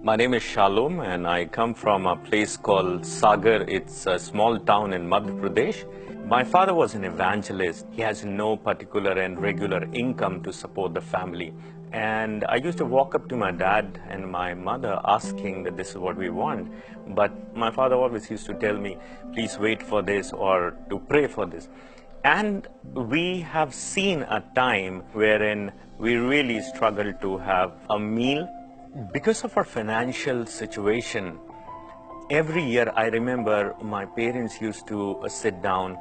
My name is Shalom and I come from a place called Sagar. It's a small town in Madhya Pradesh. My father was an evangelist. He has no particular and regular income to support the family. And I used to walk up to my dad and my mother asking that this is what we want. But my father always used to tell me, please wait for this or to pray for this. And we have seen a time wherein we really struggled to have a meal. Because of our financial situation, every year I remember my parents used to sit down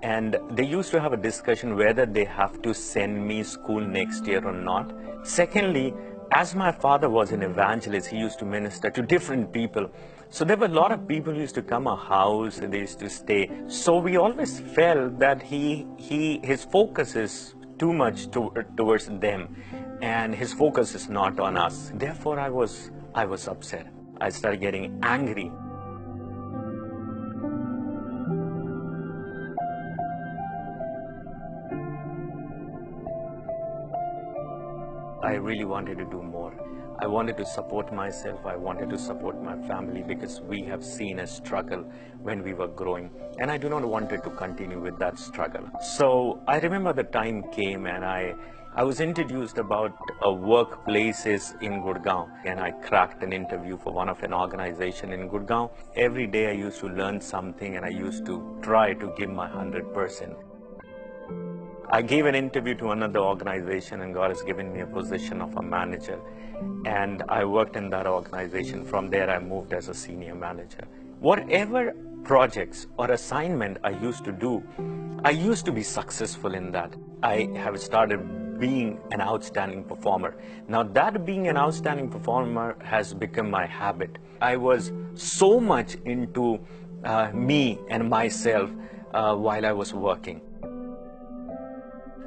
and they used to have a discussion whether they have to send me school next year or not. Secondly, as my father was an evangelist, he used to minister to different people. So there were a lot of people who used to come our house and they used to stay. So we always felt that his focus is too much towards them and his focus is not on us. Therefore, I was upset. I started getting angry. I really wanted to do more. I wanted to support myself. I wanted to support my family because we have seen a struggle when we were growing. And I do not want to continue with that struggle. So I remember the time came and I was introduced about workplaces in Gurgaon, and I cracked an interview for one of an organization in Gurgaon. Every day I used to learn something and I used to try to give my 100%. I gave an interview to another organization and God has given me a position of a manager. And I worked in that organization. From there I moved as a senior manager. Whatever projects or assignment I used to do, I used to be successful in that. I have started being an outstanding performer. Now that being an outstanding performer has become my habit. I was so much into me and myself while I was working.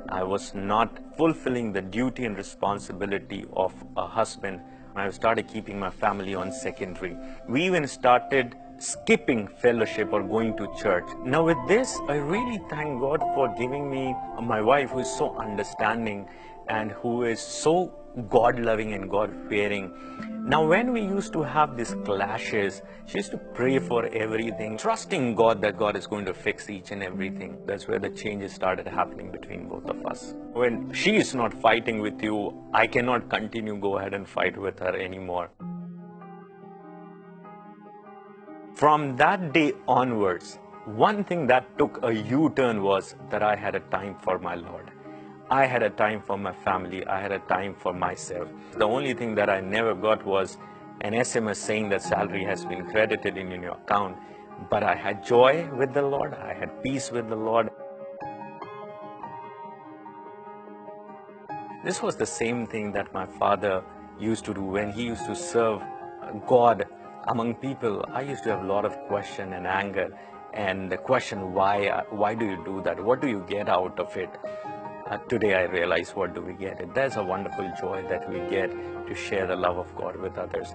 I was not fulfilling the duty and responsibility of a husband. I started keeping my family on secondary. We even started skipping fellowship or going to church. Now with this, I really thank God for giving me my wife who is so understanding and who is so God-loving and God-fearing. Now when we used to have these clashes, she used to pray for everything, trusting God that God is going to fix each and everything. That's where the changes started happening between both of us. When she is not fighting with you, I cannot continue go ahead and fight with her anymore. From that day onwards, one thing that took a U-turn was that I had a time for my Lord. I had a time for my family. I had a time for myself. The only thing that I never got was an SMS saying that salary has been credited in your account. But I had joy with the Lord. I had peace with the Lord. This was the same thing that my father used to do when he used to serve God among people. I used to have a lot of question and anger and the question, why do you do that? What do you get out of it? Today I realize what do we get. There's a wonderful joy that we get to share the love of God with others.